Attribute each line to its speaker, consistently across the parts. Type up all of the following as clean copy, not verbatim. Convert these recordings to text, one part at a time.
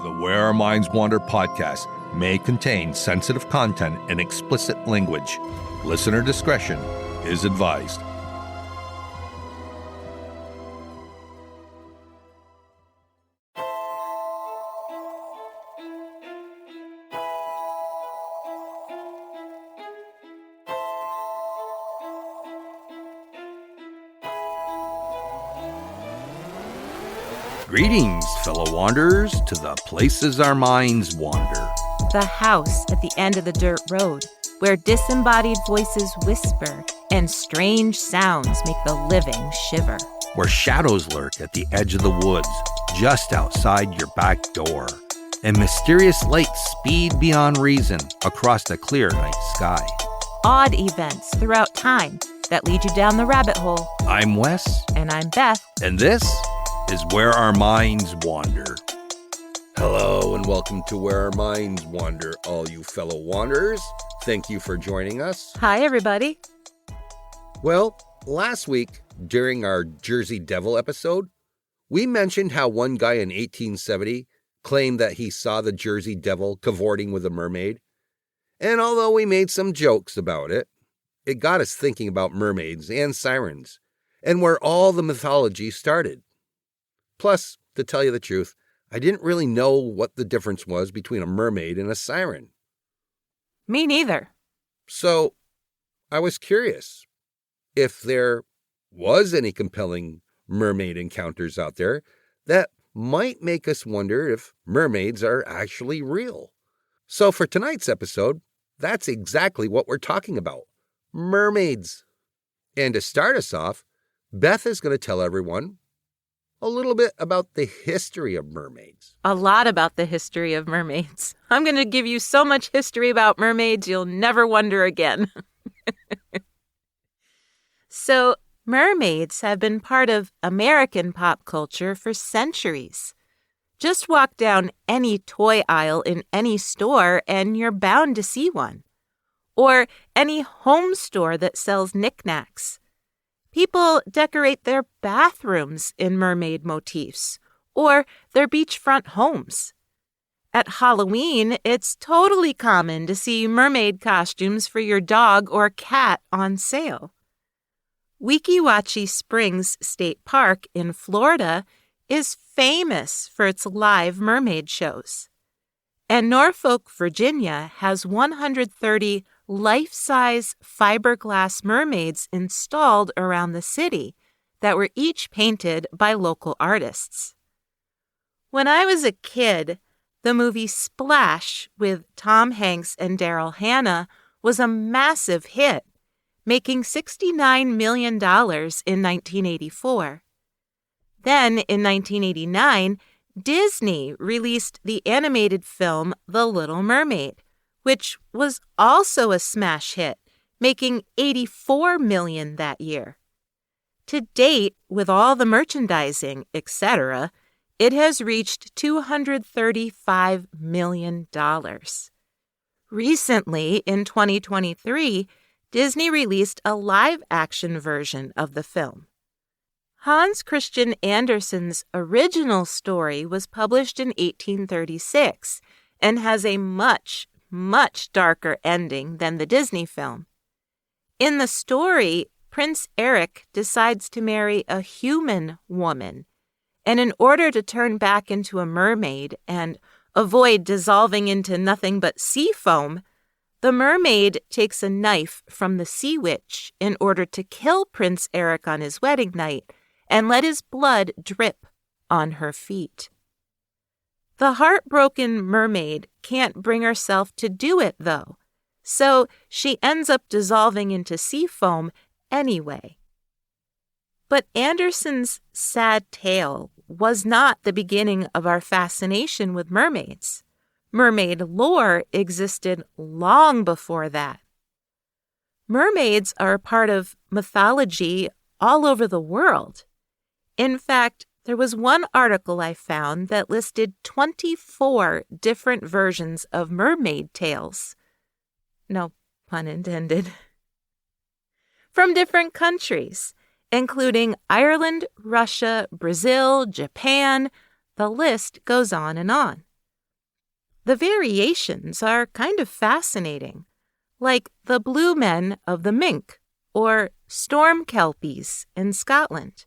Speaker 1: The Where Our Minds Wander podcast may contain sensitive content and explicit language. Listener discretion is advised. Greetings, fellow wanderers, to the places our minds wander.
Speaker 2: The house at the end of the dirt road, where disembodied voices whisper and strange sounds make the living shiver.
Speaker 1: Where shadows lurk at the edge of the woods, just outside your back door. And mysterious lights speed beyond reason across the clear night sky.
Speaker 2: Odd events throughout time that lead you down the rabbit hole.
Speaker 1: I'm Wes.
Speaker 2: And I'm Beth.
Speaker 1: And this is Where Our Minds Wander. Hello and welcome to Where Our Minds Wander, all you fellow wanderers. Thank you for joining us.
Speaker 2: Hi, everybody.
Speaker 1: Well, last week, during our Jersey Devil episode, we mentioned how one guy in 1870 claimed that he saw the Jersey Devil cavorting with a mermaid. And although we made some jokes about it, it got us thinking about mermaids and sirens, and where all the mythology started. Plus, to tell you the truth, I didn't really know what the difference was between a mermaid and a siren.
Speaker 2: Me neither.
Speaker 1: So, I was curious if there was any compelling mermaid encounters out there that might make us wonder if mermaids are actually real. So for tonight's episode, that's exactly what we're talking about. Mermaids. And to start us off, Beth is going to tell everyone a little bit about the history of mermaids.
Speaker 2: A lot about the history of mermaids. I'm going to give you so much history about mermaids, you'll never wonder again. So, mermaids have been part of American pop culture for centuries. Just walk down any toy aisle in any store and you're bound to see one. Or any home store that sells knickknacks. People decorate their bathrooms in mermaid motifs or their beachfront homes. At Halloween, it's totally common to see mermaid costumes for your dog or cat on sale. Weeki Wachee Springs State Park in Florida is famous for its live mermaid shows. And Norfolk, Virginia has 130 life-size fiberglass mermaids installed around the city that were each painted by local artists. When I was a kid, the movie Splash with Tom Hanks and Daryl Hannah was a massive hit, making $69 million in 1984. Then, in 1989, Disney released the animated film The Little Mermaid, which was also a smash hit, making $84 million that year. To date, with all the merchandising, etc., it has reached $235 million. Recently, in 2023, Disney released a live-action version of the film. Hans Christian Andersen's original story was published in 1836 and has a much darker ending than the Disney film. In the story, Prince Eric decides to marry a human woman, and in order to turn back into a mermaid and avoid dissolving into nothing but sea foam, the mermaid takes a knife from the sea witch in order to kill Prince Eric on his wedding night and let his blood drip on her feet. The heartbroken mermaid can't bring herself to do it, though, so she ends up dissolving into sea foam anyway. But Andersen's sad tale was not the beginning of our fascination with mermaids. Mermaid lore existed long before that. Mermaids are a part of mythology all over the world. In fact, there was one article I found that listed 24 different versions of mermaid tales. No pun intended. From different countries, including Ireland, Russia, Brazil, Japan. The list goes on and on. The variations are kind of fascinating, like the blue men of the mink or storm kelpies in Scotland.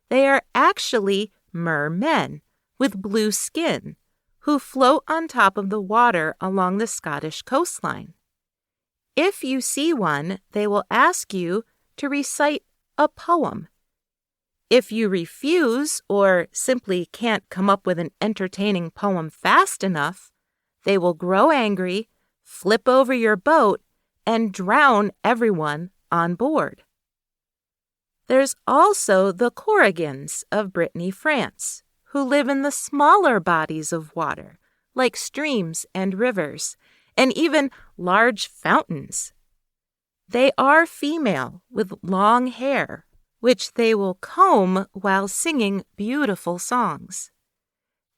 Speaker 2: They are actually mermen with blue skin who float on top of the water along the Scottish coastline. If you see one, they will ask you to recite a poem. If you refuse or simply can't come up with an entertaining poem fast enough, they will grow angry, flip over your boat, and drown everyone on board. There's also the Corrigans of Brittany, France, who live in the smaller bodies of water, like streams and rivers, and even large fountains. They are female with long hair, which they will comb while singing beautiful songs.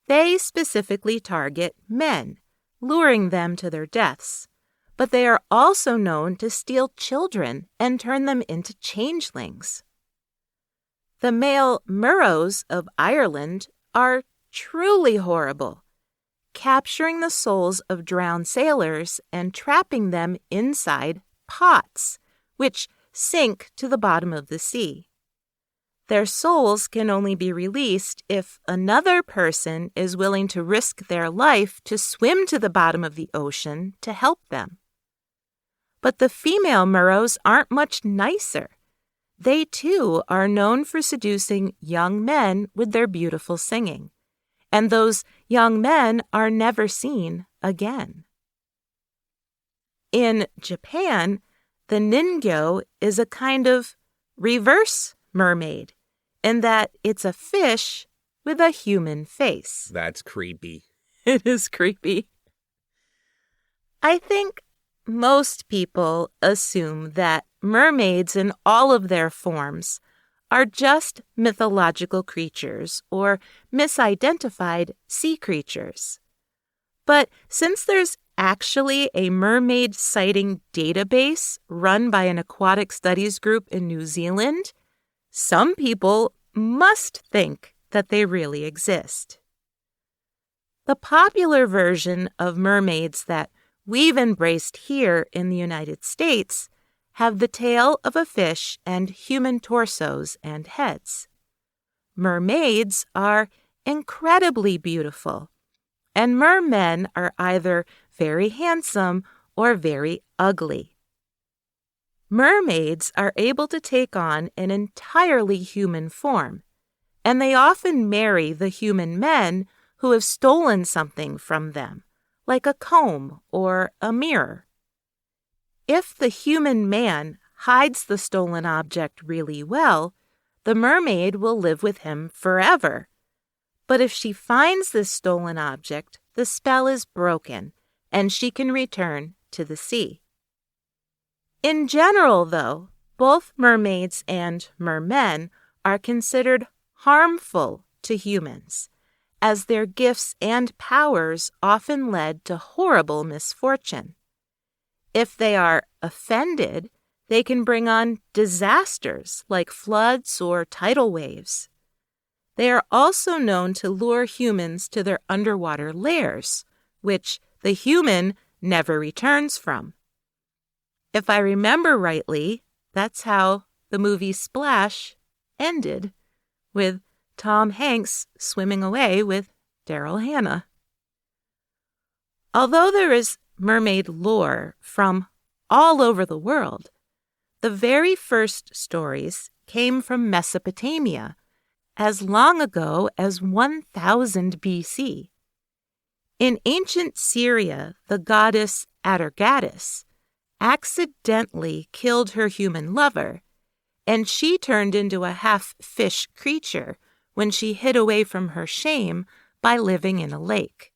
Speaker 2: They specifically target men, luring them to their deaths, but they are also known to steal children and turn them into changelings. The male Murrows of Ireland are truly horrible, capturing the souls of drowned sailors and trapping them inside pots, which sink to the bottom of the sea. Their souls can only be released if another person is willing to risk their life to swim to the bottom of the ocean to help them. But the female Murrows aren't much nicer. They too are known for seducing young men with their beautiful singing, and those young men are never seen again. In Japan, the ningyo is a kind of reverse mermaid, in that it's a fish with a human face.
Speaker 1: That's creepy.
Speaker 2: It is creepy. I think most people assume that mermaids in all of their forms are just mythological creatures or misidentified sea creatures. But since there's actually a mermaid sighting database run by an aquatic studies group in New Zealand, some people must think that they really exist. The popular version of mermaids that we've embraced here in the United States have the tail of a fish and human torsos and heads. Mermaids are incredibly beautiful, and mermen are either very handsome or very ugly. Mermaids are able to take on an entirely human form, and they often marry the human men who have stolen something from them, like a comb or a mirror. If the human man hides the stolen object really well, the mermaid will live with him forever. But if she finds this stolen object, the spell is broken, and she can return to the sea. In general, though, both mermaids and mermen are considered harmful to humans, as their gifts and powers often led to horrible misfortune. If they are offended, they can bring on disasters like floods or tidal waves. They are also known to lure humans to their underwater lairs, which the human never returns from. If I remember rightly, that's how the movie Splash ended, with Tom Hanks swimming away with Daryl Hannah. Although there is mermaid lore from all over the world, the very first stories came from Mesopotamia, as long ago as 1000 BC. In ancient Syria, the goddess Atargatis accidentally killed her human lover, and she turned into a half-fish creature when she hid away from her shame by living in a lake.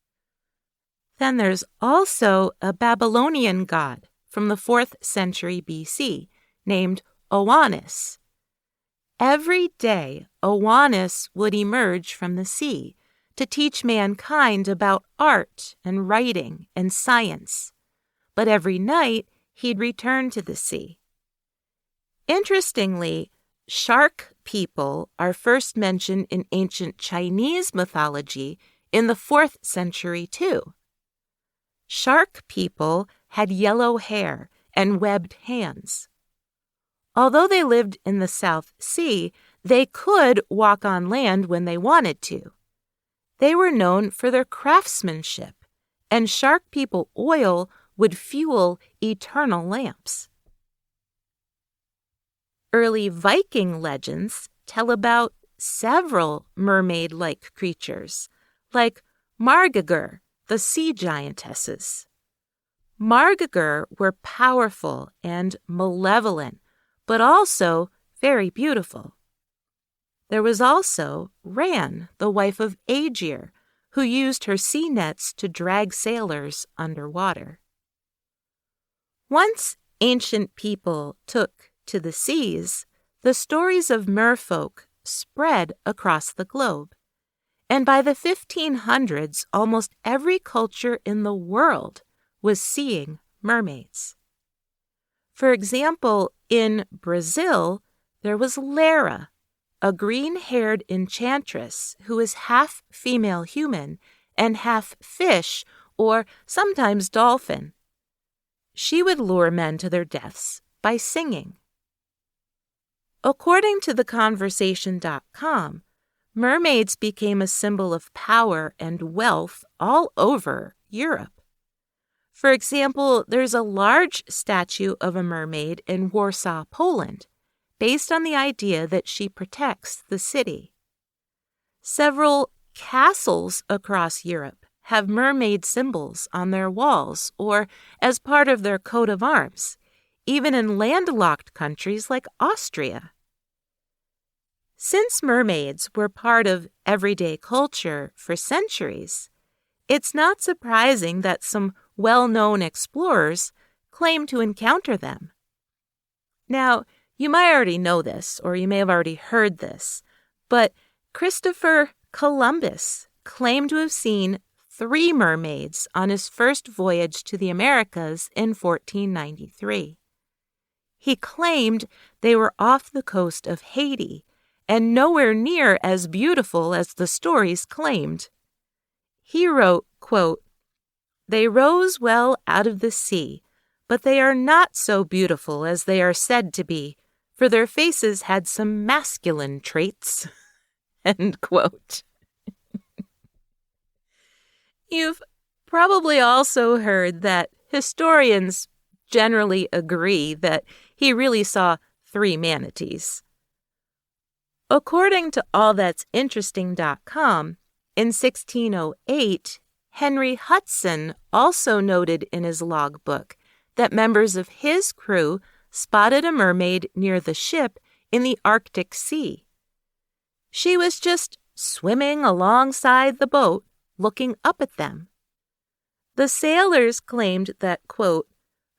Speaker 2: Then there's also a Babylonian god from the 4th century BC named Oannes. Every day, Oannes would emerge from the sea to teach mankind about art and writing and science, but every night he'd return to the sea. Interestingly, shark people are first mentioned in ancient Chinese mythology in the 4th century too. shark people had yellow hair and webbed hands. Although they lived in the South Sea, they could walk on land when they wanted to. They were known for their craftsmanship, and shark people oil would fuel eternal lamps. Early Viking legends tell about several mermaid-like creatures, like Margagr, the sea giantesses. Margagr were powerful and malevolent, but also very beautiful. There was also Ran, the wife of Aegir, who used her sea nets to drag sailors underwater. Once ancient people took to the seas, the stories of merfolk spread across the globe. And by the 1500s, almost every culture in the world was seeing mermaids. For example, in Brazil, there was Lara, a green-haired enchantress who is half female human and half fish or sometimes dolphin. She would lure men to their deaths by singing. According to theconversation.com, mermaids became a symbol of power and wealth all over Europe. For example, there's a large statue of a mermaid in Warsaw, Poland, based on the idea that she protects the city. Several castles across Europe have mermaid symbols on their walls or as part of their coat of arms, even in landlocked countries like Austria. Since mermaids were part of everyday culture for centuries, it's not surprising that some well-known explorers claim to encounter them. Now, you might already know this, or you may have already heard this, but Christopher Columbus claimed to have seen 3 mermaids on his first voyage to the Americas in 1493. He claimed they were off the coast of Haiti and nowhere near as beautiful as the stories claimed. He wrote, quote, "They rose well out of the sea, but they are not so beautiful as they are said to be, for their faces had some masculine traits." End quote. You've probably also heard that historians generally agree that he really saw 3 manatees. According to allthat'sinteresting.com, in 1608, Henry Hudson also noted in his logbook that members of his crew spotted a mermaid near the ship in the Arctic Sea. She was just swimming alongside the boat, looking up at them. The sailors claimed that, quote,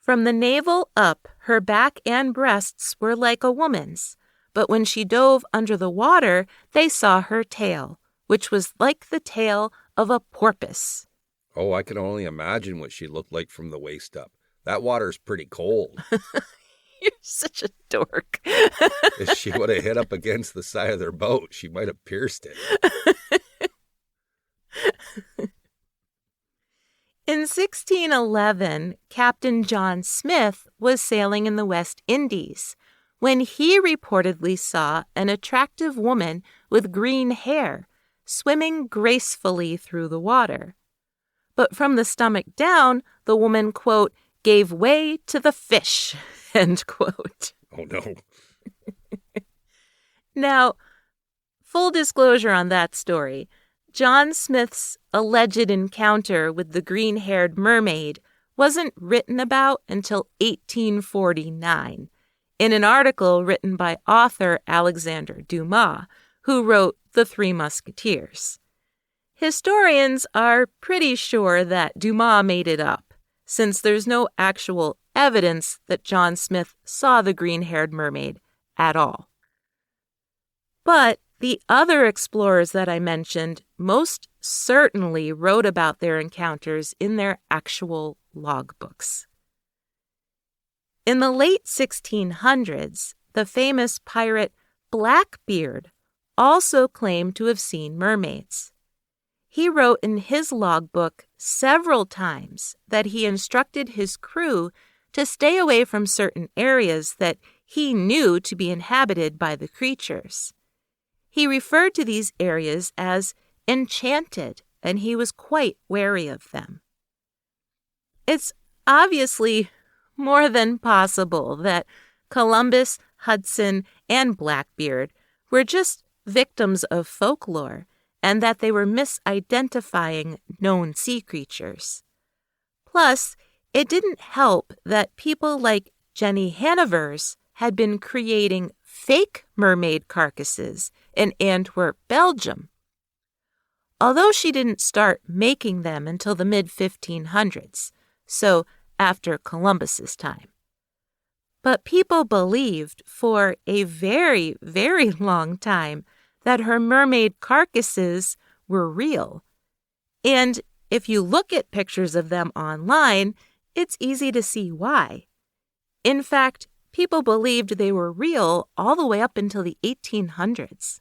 Speaker 2: "From the navel up, her back and breasts were like a woman's, but when she dove under the water, they saw her tail, which was like the tail of a porpoise."
Speaker 1: Oh, I can only imagine what she looked like from the waist up. That water's pretty cold.
Speaker 2: You're such a dork.
Speaker 1: If she would have hit up against the side of their boat, she might have pierced it.
Speaker 2: In 1611, Captain John Smith was sailing in the West Indies when he reportedly saw an attractive woman with green hair swimming gracefully through the water. But from the stomach down, the woman, quote, "gave way to the fish," end quote.
Speaker 1: Oh, no.
Speaker 2: Now, full disclosure on that story, John Smith's alleged encounter with the green-haired mermaid wasn't written about until 1849 in an article written by author Alexander Dumas, who wrote The Three Musketeers. Historians are pretty sure that Dumas made it up, since there's no actual evidence that John Smith saw the green-haired mermaid at all. But the other explorers that I mentioned most certainly wrote about their encounters in their actual logbooks. In the late 1600s, the famous pirate Blackbeard also claimed to have seen mermaids. He wrote in his logbook several times that he instructed his crew to stay away from certain areas that he knew to be inhabited by the creatures. He referred to these areas as enchanted, and he was quite wary of them. It's obviously more than possible that Columbus, Hudson, and Blackbeard were just victims of folklore, and that they were misidentifying known sea creatures. Plus, it didn't help that people like Jenny Hannovers had been creating fake mermaid carcasses in Antwerp, Belgium. Although she didn't start making them until the mid-1500s, so after Columbus's time. But people believed for a very, very long time that her mermaid carcasses were real. And if you look at pictures of them online, it's easy to see why. In fact, people believed they were real all the way up until the 1800s.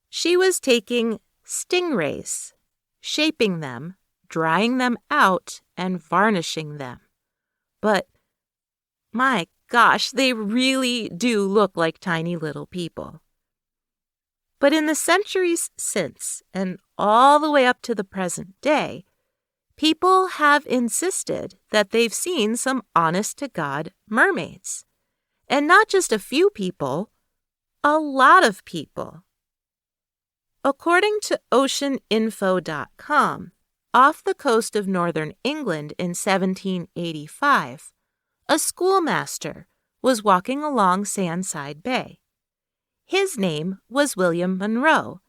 Speaker 2: She was taking stingrays, shaping them, drying them out, and varnishing them. But, my gosh, they really do look like tiny little people. But in the centuries since, and all the way up to the present day, people have insisted that they've seen some honest-to-God mermaids. And not just a few people, a lot of people. According to oceaninfo.com, off the coast of northern England in 1785, a schoolmaster was walking along Sandside Bay. His name was William Monroe,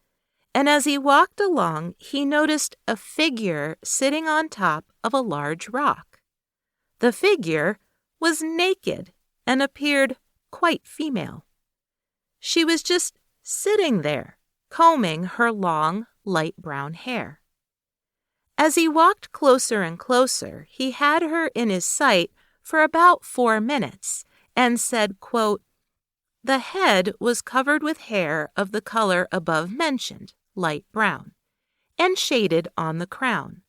Speaker 2: and as he walked along, he noticed a figure sitting on top of a large rock. The figure was naked and appeared quite female. She was just sitting there, combing her long, light brown hair. As he walked closer and closer, he had her in his sight for about 4 minutes and said, quote, "The head was covered with hair of the color above mentioned, light brown, and shaded on the crown.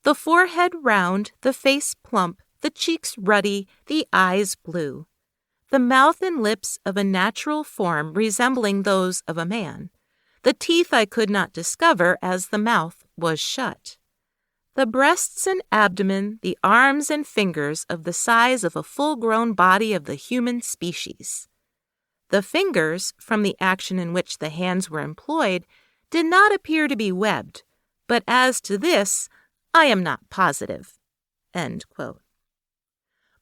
Speaker 2: The forehead round, the face plump, the cheeks ruddy, the eyes blue. The mouth and lips of a natural form resembling those of a man. The teeth I could not discover, as the mouth was shut. The breasts and abdomen, the arms and fingers of the size of a full-grown body of the human species. The fingers, from the action in which the hands were employed, did not appear to be webbed, but as to this, I am not positive." End quote.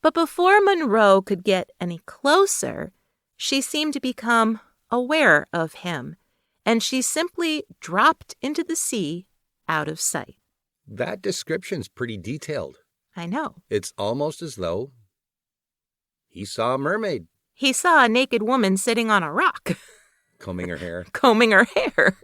Speaker 2: But before Monroe could get any closer, she seemed to become aware of him, and she simply dropped into the sea out of sight.
Speaker 1: That description's pretty detailed.
Speaker 2: I know.
Speaker 1: It's almost as though he saw a mermaid.
Speaker 2: He saw a naked woman sitting on a rock.
Speaker 1: Combing her hair.
Speaker 2: Combing her hair.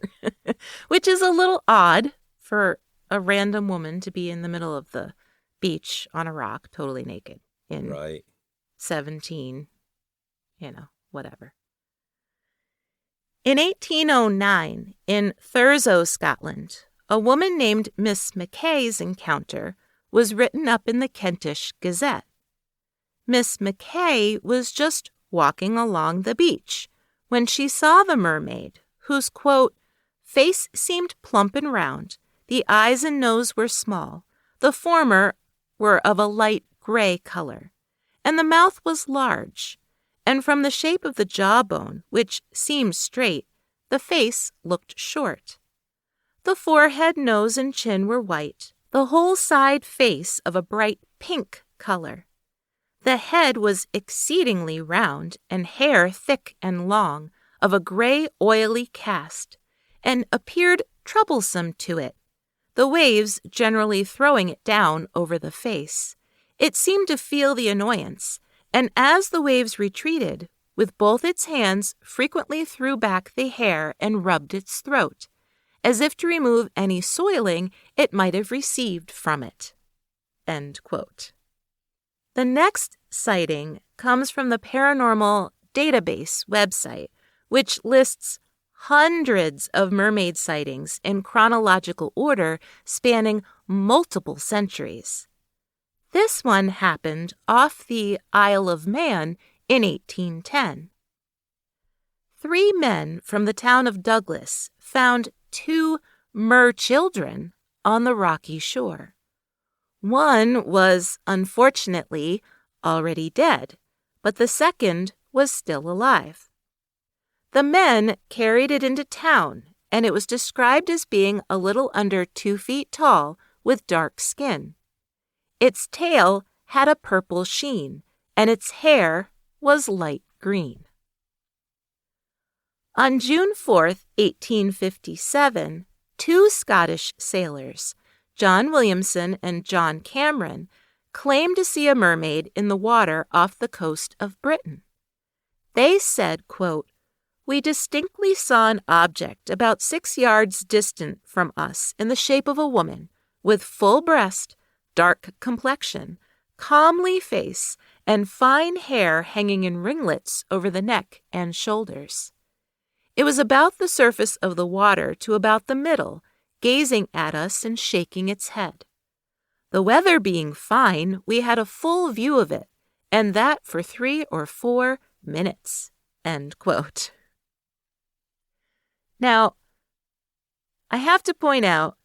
Speaker 2: Which is a little odd for a random woman to be in the middle of the beach on a rock, totally naked. In
Speaker 1: right.
Speaker 2: 17, whatever. In 1809, in Thurso, Scotland, a woman named Miss Mackay's encounter was written up in the Kentish Gazette. Miss Mackay was just walking along the beach when she saw the mermaid, whose, quote, "face seemed plump and round, the eyes and nose were small, the former were of a light gray color, and the mouth was large, and from the shape of the jawbone, which seemed straight, the face looked short. The forehead, nose, and chin were white, the whole side face of a bright pink color. The head was exceedingly round, and hair thick and long, of a gray, oily cast, and appeared troublesome to it, the waves generally throwing it down over the face. It seemed to feel the annoyance, and as the waves retreated, with both its hands frequently threw back the hair and rubbed its throat, as if to remove any soiling it might have received from it." End quote. The next sighting comes from the Paranormal Database website, which lists hundreds of mermaid sightings in chronological order spanning multiple centuries. This one happened off the Isle of Man in 1810. 3 men from the town of Douglas found 2 mer-children on the rocky shore. One was, unfortunately, already dead, but the second was still alive. The men carried it into town, and it was described as being a little under 2 feet tall with dark skin. Its tail had a purple sheen, and its hair was light green. On June 4, 1857, 2 Scottish sailors, John Williamson and John Cameron, claimed to see a mermaid in the water off the coast of Britain. They said, quote, "We distinctly saw an object about 6 yards distant from us in the shape of a woman, with full breast, dark complexion, comely face, and fine hair hanging in ringlets over the neck and shoulders. It was about the surface of the water to about the middle, gazing at us and shaking its head. The weather being fine, we had a full view of it, and that for 3 or 4 minutes." End quote. Now, I have to point out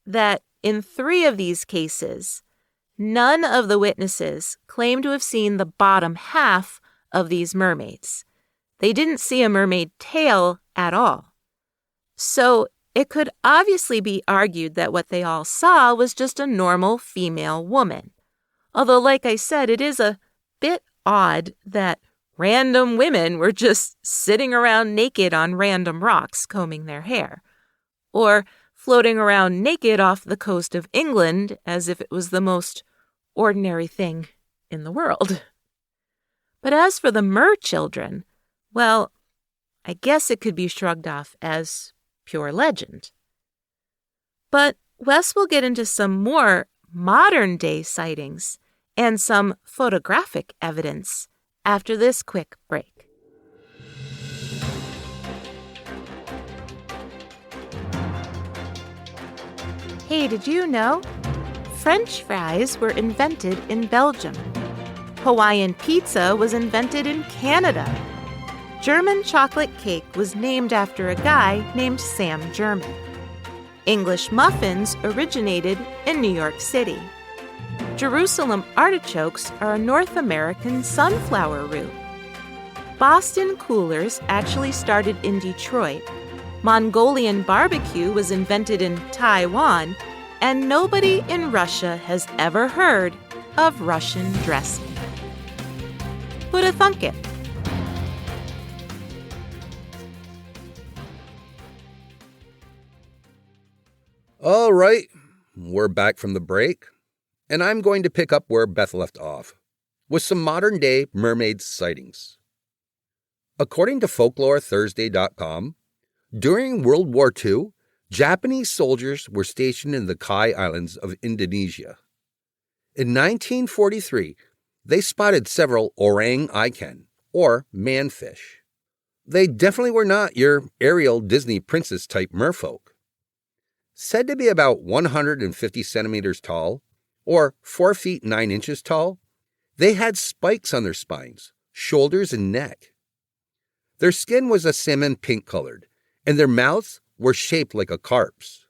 Speaker 2: that in 3 of these cases, none of the witnesses claim to have seen the bottom half of these mermaids. They didn't see a mermaid tail at all. So it could obviously be argued that what they all saw was just a normal female woman. Although, like I said, it is a bit odd that random women were just sitting around naked on random rocks combing their hair, or floating around naked off the coast of England as if it was the most ordinary thing in the world. But as for the mer-children, well, I guess it could be shrugged off as pure legend. But Wes will get into some more modern-day sightings and some photographic evidence after this quick break. Hey, did you know? French fries were invented in Belgium. Hawaiian pizza was invented in Canada. German chocolate cake was named after a guy named Sam German. English muffins originated in New York City. Jerusalem artichokes are a North American sunflower root. Boston coolers actually started in Detroit. Mongolian barbecue was invented in Taiwan, and nobody in Russia has ever heard of Russian dressing. Who'da thunk it?
Speaker 1: All right, we're back from the break, and I'm going to pick up where Beth left off, with some modern-day mermaid sightings. According to FolkloreThursday.com, during World War II, Japanese soldiers were stationed in the Kai Islands of Indonesia. In 1943, they spotted several orang-ikan, or manfish. They definitely were not your Ariel Disney princess type merfolk. Said to be about 150 centimeters tall, or 4 feet 9 inches tall, they had spikes on their spines, shoulders, and neck. Their skin was a salmon pink colored, and their mouths were shaped like a carp's.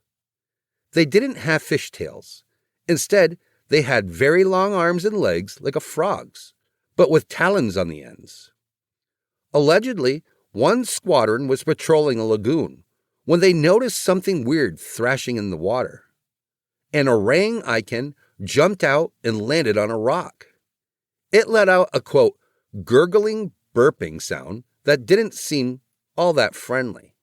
Speaker 1: They didn't have fishtails. Instead, they had very long arms and legs like a frog's, but with talons on the ends. Allegedly, one squadron was patrolling a lagoon when they noticed something weird thrashing in the water. An orang-ikan jumped out and landed on a rock. It let out a, quote, gurgling, burping sound that didn't seem all that friendly.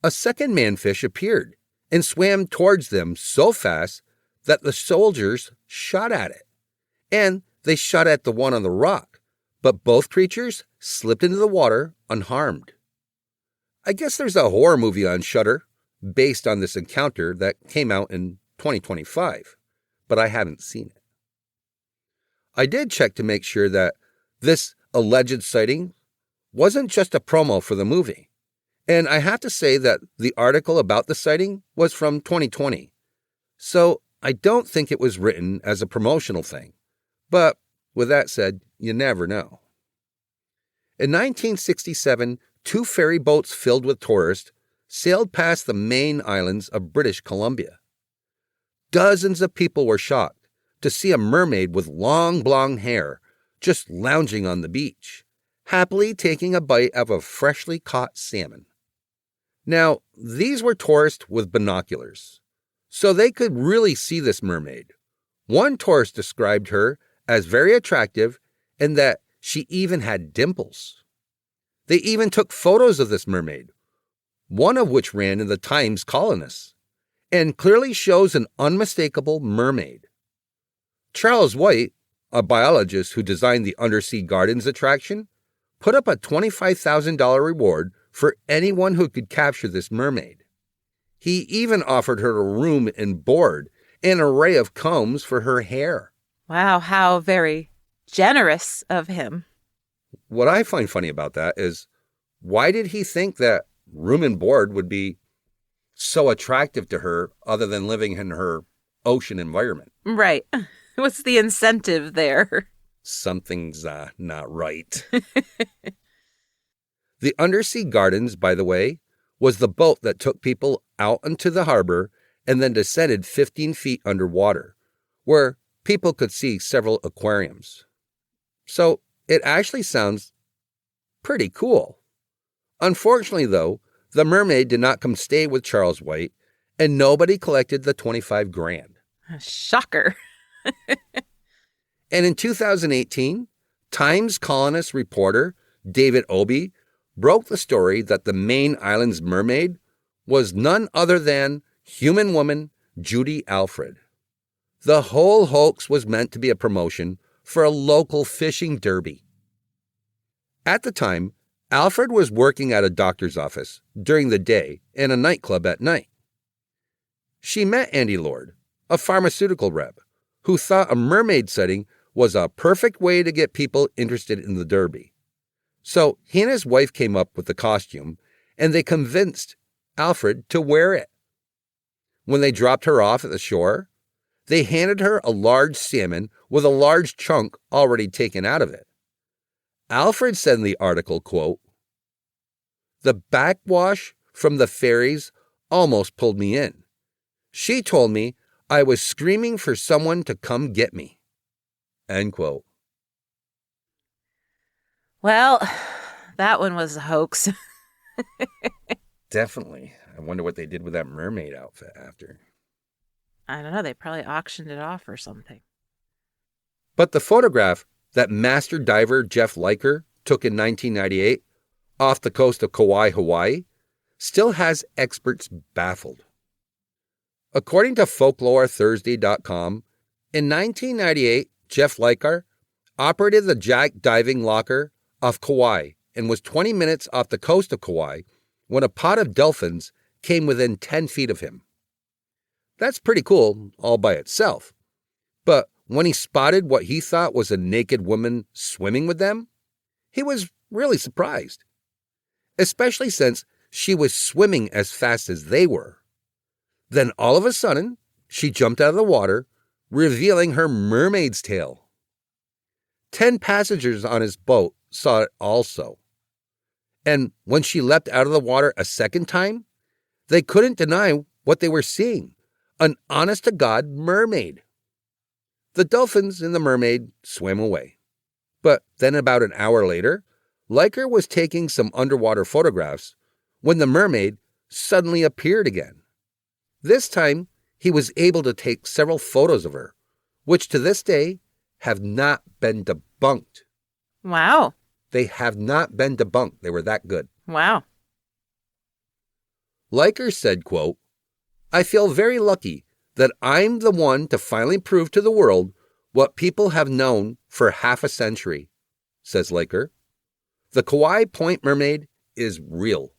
Speaker 1: A second manfish appeared and swam towards them so fast that the soldiers shot at it, and they shot at the one on the rock, but both creatures slipped into the water unharmed. I guess there's a horror movie on Shudder based on this encounter that came out in 2025, but I haven't seen it. I did check to make sure that this alleged sighting wasn't just a promo for the movie, And I have to say that the article about the sighting was from 2020. So I don't think it was written as a promotional thing. But with that said, you never know. In 1967, 2 ferry boats filled with tourists sailed past the main islands of British Columbia. Dozens of people were shocked to see a mermaid with long blonde hair just lounging on the beach, happily taking a bite of a freshly caught salmon. Now, these were tourists with binoculars, so they could really see this mermaid. One tourist described her as very attractive and that she even had dimples. They even took photos of this mermaid, one of which ran in the Times Colonist, and clearly shows an unmistakable mermaid. Charles White, a biologist who designed the Undersea Gardens attraction, put up a $25,000 reward for anyone who could capture this mermaid. He even offered her a room and board and an array of combs for her hair.
Speaker 2: Wow, how very generous of him.
Speaker 1: What I find funny about that is, why did he think that room and board would be so attractive to her other than living in her ocean environment?
Speaker 2: Right. What's the incentive there?
Speaker 1: Something's not right. The Undersea Gardens, by the way, was the boat that took people out into the harbor and then descended 15 feet underwater, where people could see several aquariums. So it actually sounds pretty cool. Unfortunately, though, the mermaid did not come stay with Charles White, and nobody collected the $25,000.
Speaker 2: Shocker.
Speaker 1: And in 2018, Times Colonist reporter David Obey broke the story that the main island's mermaid was none other than human woman Judy Alfred. The whole hoax was meant to be a promotion for a local fishing derby. At the time, Alfred was working at a doctor's office during the day and a nightclub at night. She met Andy Lord, a pharmaceutical rep, who thought a mermaid sighting was a perfect way to get people interested in the derby. So he and his wife came up with the costume, and they convinced Alfred to wear it. When they dropped her off at the shore, they handed her a large salmon with a large chunk already taken out of it. Alfred said in the article, quote, "The backwash from the ferries almost pulled me in. She told me I was screaming for someone to come get me." End quote.
Speaker 2: Well, that one was a hoax.
Speaker 1: Definitely. I wonder what they did with that mermaid outfit after.
Speaker 2: I don't know. They probably auctioned it off or something.
Speaker 1: But the photograph that master diver Jeff Liker took in 1998 off the coast of Kauai, Hawaii, still has experts baffled. According to FolkloreThursday.com, in 1998, Jeff Liker operated the Jack Diving Locker off Kauai and was 20 minutes off the coast of Kauai when a pod of dolphins came within 10 feet of him. That's pretty cool all by itself. But when he spotted what he thought was a naked woman swimming with them, he was really surprised, especially since she was swimming as fast as they were. Then all of a sudden, she jumped out of the water, revealing her mermaid's tail. 10 passengers on his boat saw it also. And when she leapt out of the water a second time, they couldn't deny what they were seeing, an honest-to-God mermaid. The dolphins and the mermaid swam away. But then about an hour later, Liker was taking some underwater photographs when the mermaid suddenly appeared again. This time, he was able to take several photos of her, which to this day have not been debunked.
Speaker 2: Wow.
Speaker 1: They have not been debunked. They were that good.
Speaker 2: Wow.
Speaker 1: Liker said, quote, "I feel very lucky that I'm the one to finally prove to the world what people have known for half a century," says Liker. "The Kauai Point mermaid is real."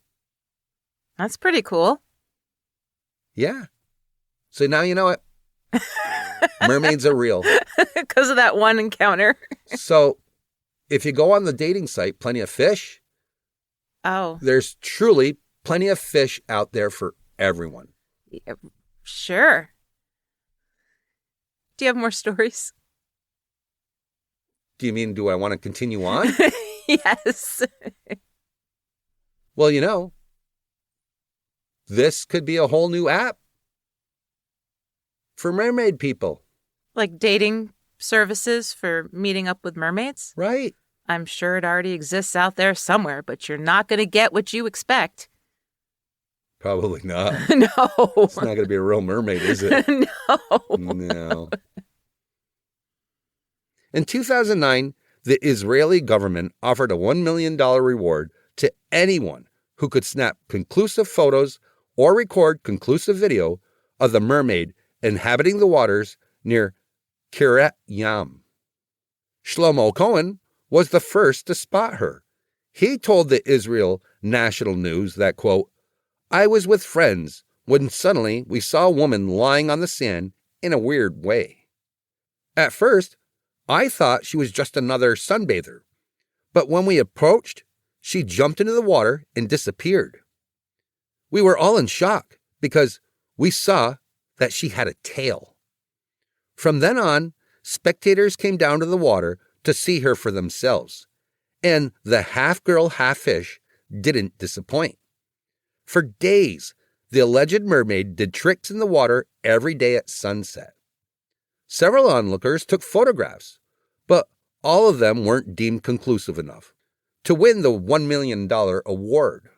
Speaker 2: That's pretty cool.
Speaker 1: Yeah. So now you know it. Mermaids are real.
Speaker 2: Because of that one encounter.
Speaker 1: So if you go on the dating site Plenty of Fish,
Speaker 2: Oh.
Speaker 1: there's truly plenty of fish out there for everyone.
Speaker 2: Yeah, sure. Do you have more stories?
Speaker 1: Do you mean, do I want to continue on?
Speaker 2: Yes.
Speaker 1: Well, this could be a whole new app for mermaid people.
Speaker 2: Like dating services for meeting up with mermaids?
Speaker 1: Right.
Speaker 2: I'm sure it already exists out there somewhere, but you're not going to get what you expect.
Speaker 1: Probably not.
Speaker 2: No.
Speaker 1: It's not going to be a real mermaid, is it?
Speaker 2: No.
Speaker 1: No. In 2009, the Israeli government offered a $1 million reward to anyone who could snap conclusive photos or record conclusive video of the mermaid inhabiting the waters near Kiryat Yam. Shlomo Cohen was the first to spot her. He told the Israel National News that, quote, "I was with friends when suddenly we saw a woman lying on the sand in a weird way. At first, I thought she was just another sunbather, but when we approached, she jumped into the water and disappeared. We were all in shock because we saw that she had a tail. From then on, spectators came down to the water to see her for themselves, and the half-girl, half-fish didn't disappoint. For days, the alleged mermaid did tricks in the water every day at sunset. Several onlookers took photographs, but all of them weren't deemed conclusive enough to win the $1 million award.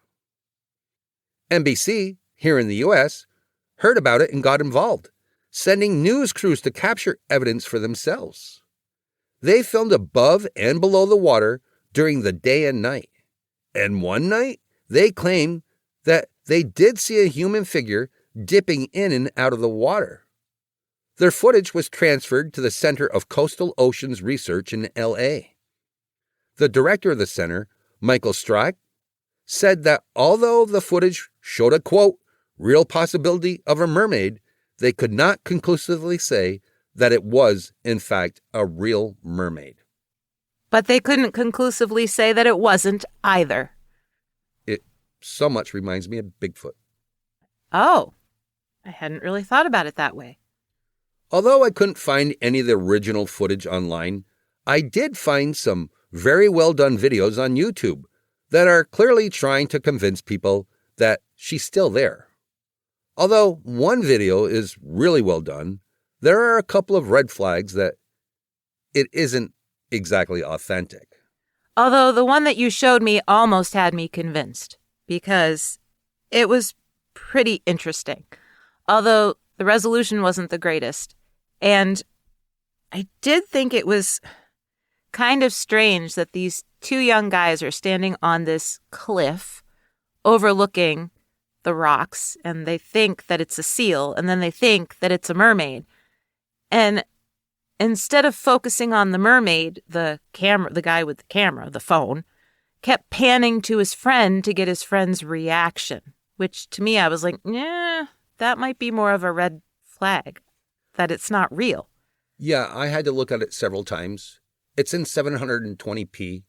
Speaker 1: NBC, here in the U.S., heard about it and got involved, sending news crews to capture evidence for themselves. They filmed above and below the water during the day and night. And one night, they claimed that they did see a human figure dipping in and out of the water. Their footage was transferred to the Center of Coastal Oceans Research in L.A. The director of the center, Michael Strack, said that although the footage showed a, quote, real possibility of a mermaid, they could not conclusively say that it was, in fact, a real mermaid.
Speaker 2: But they couldn't conclusively say that it wasn't either.
Speaker 1: It so much reminds me of Bigfoot.
Speaker 2: Oh, I hadn't really thought about it that way.
Speaker 1: Although I couldn't find any of the original footage online, I did find some very well done videos on YouTube that are clearly trying to convince people that she's still there. Although one video is really well done, there are a couple of red flags that it isn't exactly authentic.
Speaker 2: Although the one that you showed me almost had me convinced, because it was pretty interesting. Although the resolution wasn't the greatest. And I did think it was kind of strange that these two young guys are standing on this cliff overlooking the rocks, and they think that it's a seal, and then they think that it's a mermaid. And instead of focusing on the mermaid, the guy with the camera, the phone, kept panning to his friend to get his friend's reaction, which to me, I was like, yeah, that might be more of a red flag, that it's not real.
Speaker 1: Yeah, I had to look at it several times. It's in 720p,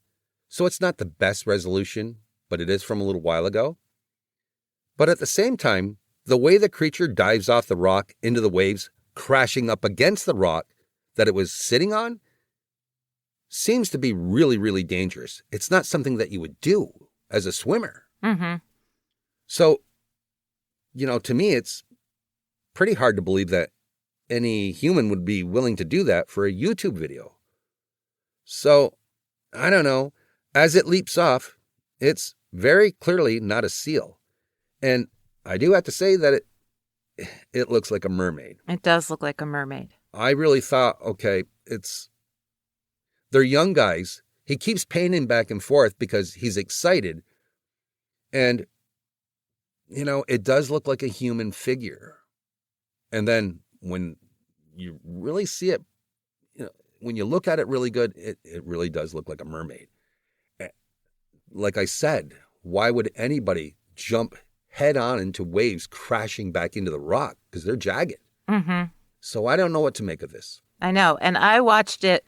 Speaker 1: so it's not the best resolution, but it is from a little while ago. But at the same time, the way the creature dives off the rock into the waves, crashing up against the rock that it was sitting on, seems to be really, really dangerous. It's not something that you would do as a swimmer.
Speaker 2: Mm-hmm.
Speaker 1: So, to me, it's pretty hard to believe that any human would be willing to do that for a YouTube video. So, I don't know. As it leaps off, it's very clearly not a seal. And I do have to say that it looks like a mermaid.
Speaker 2: It does look like a mermaid.
Speaker 1: I really thought, okay, they're young guys. He keeps painting back and forth because he's excited. And, it does look like a human figure. And then when you really see it, when you look at it really good, it really does look like a mermaid. Like I said, why would anybody jump head on into waves crashing back into the rock? Because they're jagged.
Speaker 2: Mm-hmm.
Speaker 1: So I don't know what to make of this.
Speaker 2: I know. And I watched it,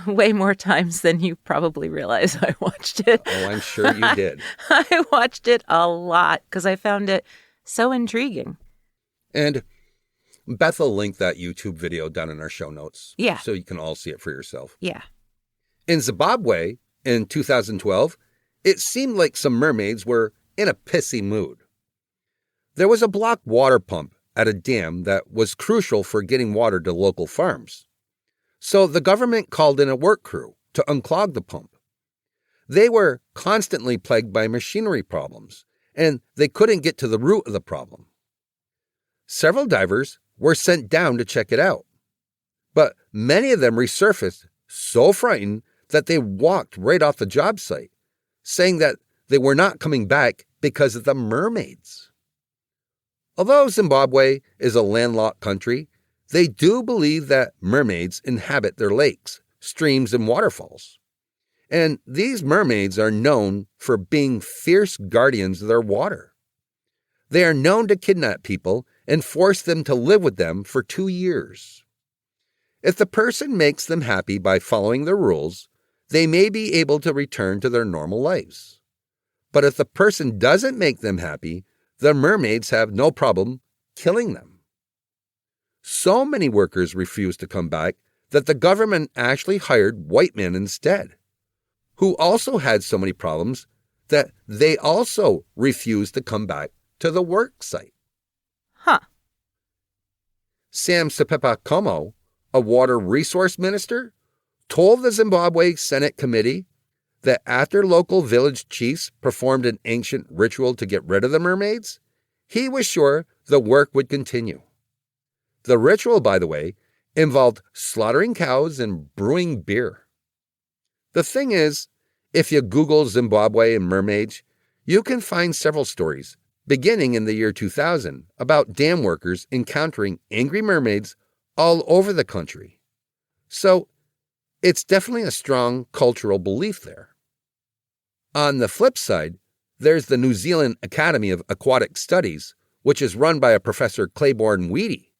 Speaker 2: Way more times than you probably realize I watched it.
Speaker 1: Oh, I'm sure you did.
Speaker 2: I watched it a lot because I found it so intriguing.
Speaker 1: And Beth will link that YouTube video down in our show notes.
Speaker 2: Yeah.
Speaker 1: So you can all see it for yourself.
Speaker 2: Yeah.
Speaker 1: In Zimbabwe in 2012, it seemed like some mermaids were in a pissy mood. There was a blocked water pump at a dam that was crucial for getting water to local farms. So the government called in a work crew to unclog the pump. They were constantly plagued by machinery problems, and they couldn't get to the root of the problem. Several divers were sent down to check it out, but many of them resurfaced so frightened that they walked right off the job site, saying that they were not coming back because of the mermaids. Although Zimbabwe is a landlocked country, they do believe that mermaids inhabit their lakes, streams, and waterfalls. And these mermaids are known for being fierce guardians of their water. They are known to kidnap people and force them to live with them for 2 years. If the person makes them happy by following their rules, they may be able to return to their normal lives. But if the person doesn't make them happy, the mermaids have no problem killing them. So many workers refused to come back that the government actually hired white men instead, who also had so many problems that they also refused to come back to the work site.
Speaker 2: Huh.
Speaker 1: Sam Sepepakomo, a water resource minister, told the Zimbabwe Senate committee that after local village chiefs performed an ancient ritual to get rid of the mermaids, he was sure the work would continue. The ritual, by the way, involved slaughtering cows and brewing beer. The thing is, if you Google Zimbabwe and mermaids, you can find several stories, beginning in the year 2000, about dam workers encountering angry mermaids all over the country. So, it's definitely a strong cultural belief there. On the flip side, there's the New Zealand Academy of Aquatic Studies, which is run by a Professor Claiborne Weedy.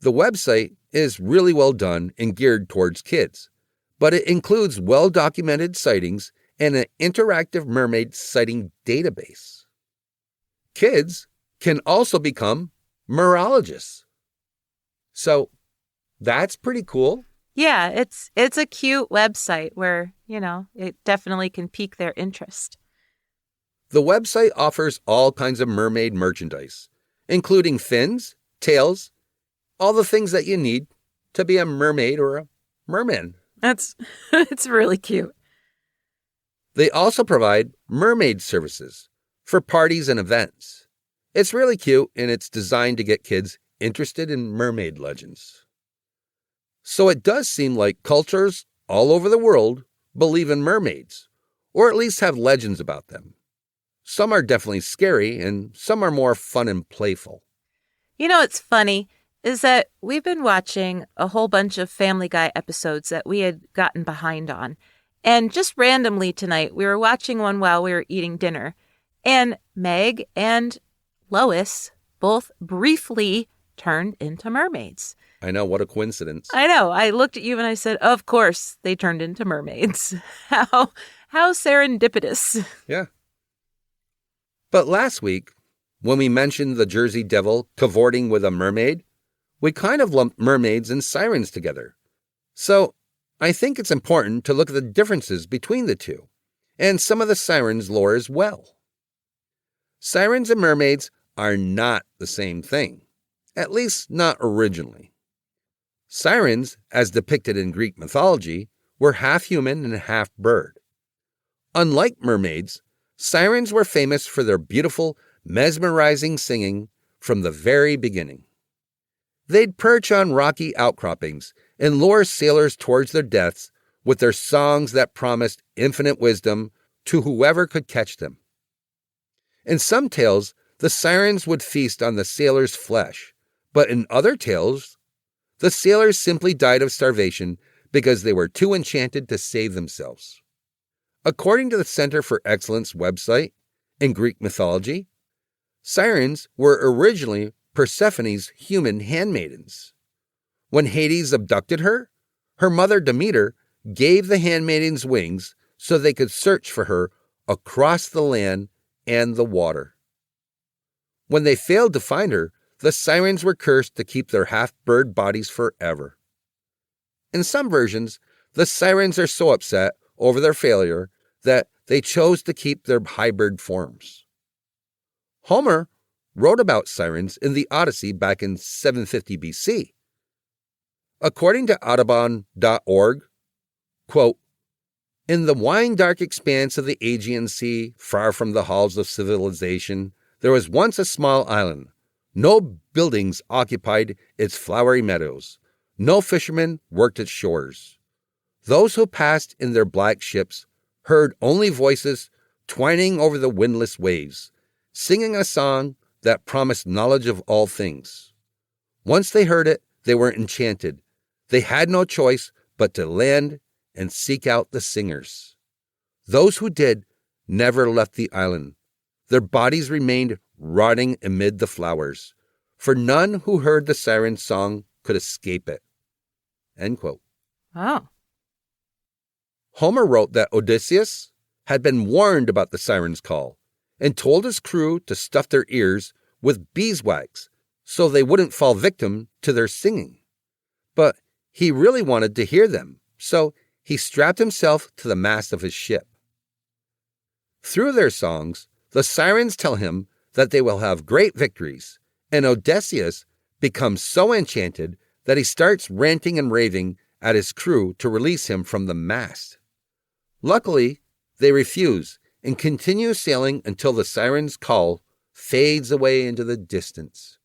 Speaker 1: The website is really well done and geared towards kids, but it includes well-documented sightings and an interactive mermaid sighting database. Kids can also become merologists. So that's pretty cool.
Speaker 2: Yeah, it's a cute website where, it definitely can pique their interest.
Speaker 1: The website offers all kinds of mermaid merchandise, including fins, tails, all the things that you need to be a mermaid or a merman.
Speaker 2: It's really cute.
Speaker 1: They also provide mermaid services for parties and events. It's really cute, and it's designed to get kids interested in mermaid legends. So it does seem like cultures all over the world believe in mermaids, or at least have legends about them. Some are definitely scary, and some are more fun and playful.
Speaker 2: It's funny is that we've been watching a whole bunch of Family Guy episodes that we had gotten behind on. And just randomly tonight, we were watching one while we were eating dinner. And Meg and Lois both briefly turned into mermaids.
Speaker 1: I know, what a coincidence.
Speaker 2: I know. I looked at you and I said, of course they turned into mermaids. How serendipitous.
Speaker 1: Yeah. But last week, when we mentioned the Jersey Devil cavorting with a mermaid, we kind of lumped mermaids and sirens together. So I think it's important to look at the differences between the two, and some of the sirens' lore as well. Sirens and mermaids are not the same thing, at least not originally. Sirens, as depicted in Greek mythology, were half human and half bird. Unlike mermaids, sirens were famous for their beautiful, mesmerizing singing from the very beginning. They'd perch on rocky outcroppings and lure sailors towards their deaths with their songs that promised infinite wisdom to whoever could catch them. In some tales, the sirens would feast on the sailors' flesh, but in other tales, the sailors simply died of starvation because they were too enchanted to save themselves. According to the Center for Excellence website, in Greek mythology, sirens were originally Persephone's human handmaidens. When Hades abducted her, Her mother, Demeter, gave the handmaidens wings so they could search for her across the land and the water. When they failed to find her, the sirens were cursed to keep their half-bird bodies forever. In some versions, the sirens are so upset over their failure that they chose to keep their hybrid forms. Homer wrote about sirens in the Odyssey back in 750 BC. According to Audubon.org, quote, "In the wine-dark expanse of the Aegean Sea, far from the halls of civilization, there was once a small island. No buildings occupied its flowery meadows. No fishermen worked its shores. Those who passed in their black ships heard only voices twining over the windless waves, singing a song that promised knowledge of all things. Once they heard it, they were enchanted. They had no choice but to land and seek out the singers. Those who did never left the island. Their bodies remained rotting amid the flowers, for none who heard the siren's song could escape it." End quote.
Speaker 2: Oh.
Speaker 1: Homer wrote that Odysseus had been warned about the siren's call and told his crew to stuff their ears with beeswax so they wouldn't fall victim to their singing. But he really wanted to hear them, so he strapped himself to the mast of his ship. Through their songs, the sirens tell him that they will have great victories, and Odysseus becomes so enchanted that he starts ranting and raving at his crew to release him from the mast. Luckily, they refuse and continue sailing until the siren's call fades away into the distance.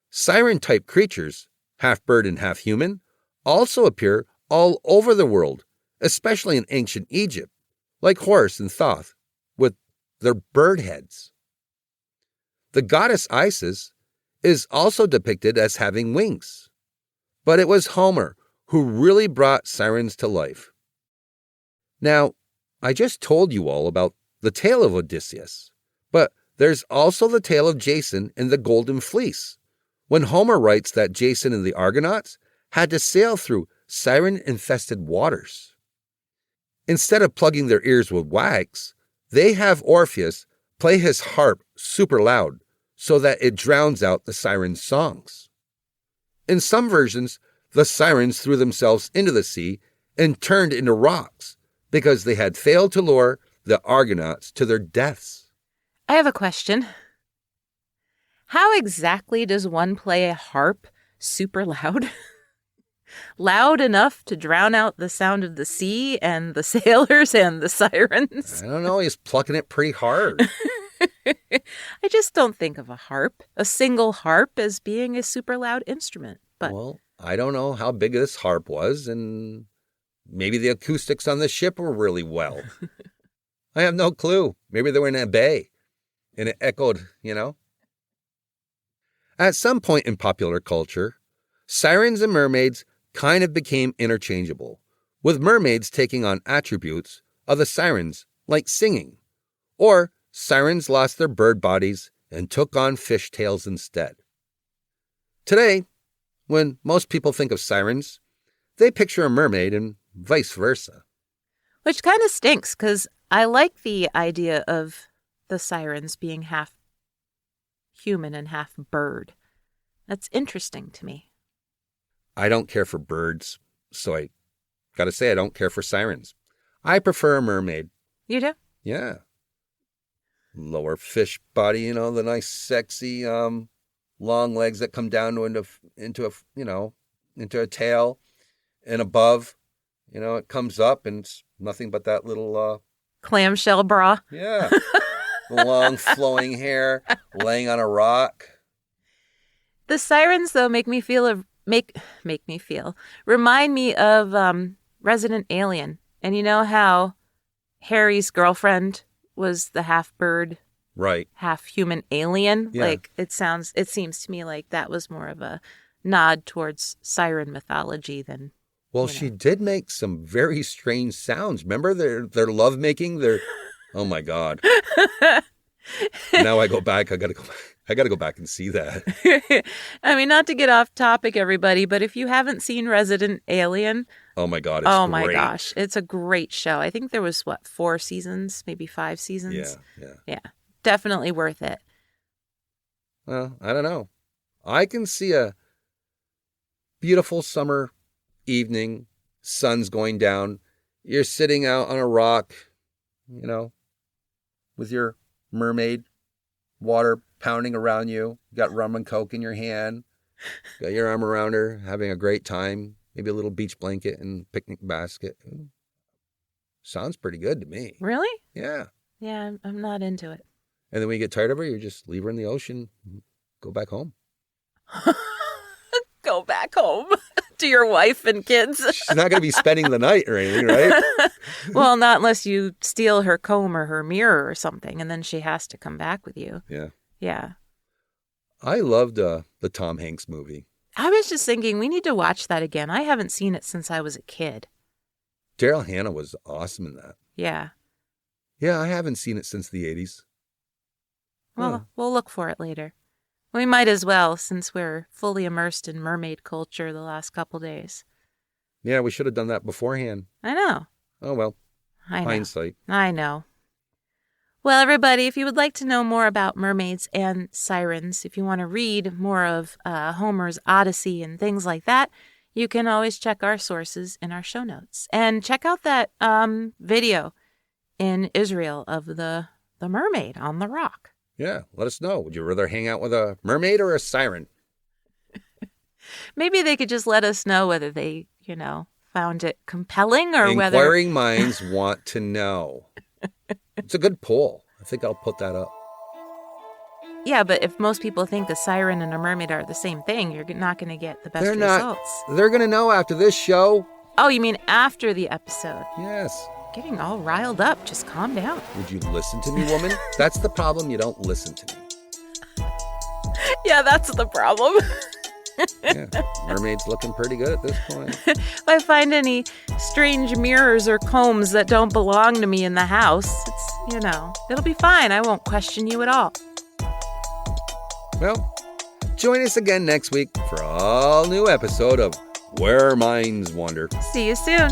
Speaker 1: Siren-type creatures, half bird and half human, also appear all over the world, especially in ancient Egypt, like Horus and Thoth, with their bird heads. The goddess Isis is also depicted as having wings, but it was Homer who really brought sirens to life. Now, I just told you all about the tale of Odysseus, but there's also the tale of Jason and the Golden Fleece, when Homer writes that Jason and the Argonauts had to sail through siren-infested waters. Instead of plugging their ears with wax, they have Orpheus play his harp super loud so that it drowns out the sirens' songs. In some versions, the sirens threw themselves into the sea and turned into rocks because they had failed to lure the Argonauts to their deaths.
Speaker 2: I have a question. How exactly does one play a harp super loud? Loud enough to drown out the sound of the sea and the sailors and the sirens?
Speaker 1: I don't know, he's plucking it pretty hard.
Speaker 2: I just don't think of a single harp, as being a super loud instrument. But
Speaker 1: Well, I don't know how big this harp was, and maybe the acoustics on the ship were really well. I have no clue. Maybe they were in a bay, and it echoed, At some point in popular culture, sirens and mermaids kind of became interchangeable, with mermaids taking on attributes of the sirens, like singing, or sirens lost their bird bodies and took on fish tails instead. Today, when most people think of sirens, they picture a mermaid and vice versa.
Speaker 2: which kind of stinks, because I like the idea of the sirens being half human and half bird. That's interesting to me.
Speaker 1: I don't care for birds, so I gotta say I don't care for sirens. I prefer a mermaid.
Speaker 2: You do?
Speaker 1: Yeah. Lower fish body, the nice, sexy, long legs that come down into a tail, and above, it comes up and it's nothing but that little,
Speaker 2: Clamshell bra.
Speaker 1: yeah, long flowing hair laying on a rock.
Speaker 2: The sirens, though, remind me of Resident Alien. And you know how Harry's girlfriend was the half bird,
Speaker 1: Right.
Speaker 2: half human alien?
Speaker 1: Yeah.
Speaker 2: Like, it seems to me like that was more of a nod towards siren mythology than.
Speaker 1: Well, she did make some very strange sounds. Remember their lovemaking? Oh my God. Now I go back. I I got to go back and see that.
Speaker 2: I mean, not to get off topic, everybody, but if you haven't seen Resident Alien,
Speaker 1: Oh my God,
Speaker 2: oh
Speaker 1: great.
Speaker 2: my gosh, it's a great show. I think there was, 4 seasons, maybe 5 seasons? Yeah, definitely worth it.
Speaker 1: Well, I don't know. I can see a beautiful summer evening, sun's going down. You're sitting out on a rock, with your mermaid, water pounding around you. You got rum and Coke in your hand. Got your arm around her, having a great time. Maybe a little beach blanket and picnic basket. Sounds pretty good to me.
Speaker 2: Really?
Speaker 1: Yeah.
Speaker 2: Yeah, I'm not into it.
Speaker 1: And then when you get tired of her, you just leave her in the ocean, go back home.
Speaker 2: Go back home to your wife and kids.
Speaker 1: She's not going to be spending the night or anything, right?
Speaker 2: Well, not unless you steal her comb or her mirror or something, and then she has to come back with you.
Speaker 1: Yeah.
Speaker 2: Yeah.
Speaker 1: I loved the Tom Hanks movie.
Speaker 2: I was just thinking we need to watch that again. I haven't seen it since I was a kid.
Speaker 1: Daryl Hannah was awesome in that.
Speaker 2: Yeah.
Speaker 1: Yeah, I haven't seen it since the 80s.
Speaker 2: Well, we'll look for it later. We might as well, since we're fully immersed in mermaid culture the last couple days.
Speaker 1: Yeah, we should have done that beforehand.
Speaker 2: I know.
Speaker 1: Oh, well.
Speaker 2: I know.
Speaker 1: Hindsight.
Speaker 2: I know. Well, everybody, if you would like to know more about mermaids and sirens, if you want to read more of Homer's Odyssey and things like that, you can always check our sources in our show notes. And check out that video in Israel of the mermaid on the rock.
Speaker 1: Yeah, let us know. Would you rather hang out with a mermaid or a siren?
Speaker 2: Maybe they could just let us know whether they, found it compelling or whether...
Speaker 1: Inquiring minds want to know. It's a good poll. I think I'll put that up.
Speaker 2: Yeah, but if most people think a siren and a mermaid are the same thing, you're not going to get the best results.
Speaker 1: They're going to know after this show.
Speaker 2: Oh, you mean after the episode?
Speaker 1: Yes.
Speaker 2: Getting all riled up. Just calm down.
Speaker 1: Would you listen to me, woman? That's the problem. You don't listen to me.
Speaker 2: Yeah, that's the problem.
Speaker 1: Yeah, mermaid's looking pretty good at this point.
Speaker 2: If I find any strange mirrors or combs that don't belong to me in the house, it's, it'll be fine. I won't question you at all.
Speaker 1: Well, join us again next week for an all-new episode of Where Minds Wander.
Speaker 2: See you soon.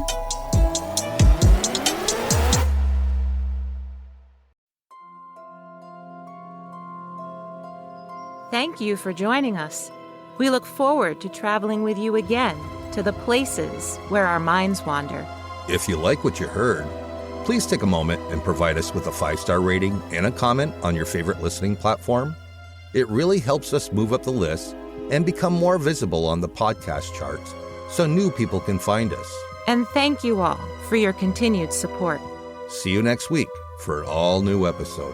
Speaker 2: Thank you for joining us. We look forward to traveling with you again to the places where our minds wander.
Speaker 1: If you like what you heard, please take a moment and provide us with a 5-star rating and a comment on your favorite listening platform. It really helps us move up the list and become more visible on the podcast charts so new people can find us.
Speaker 2: And thank you all for your continued support.
Speaker 1: See you next week for an all-new episode.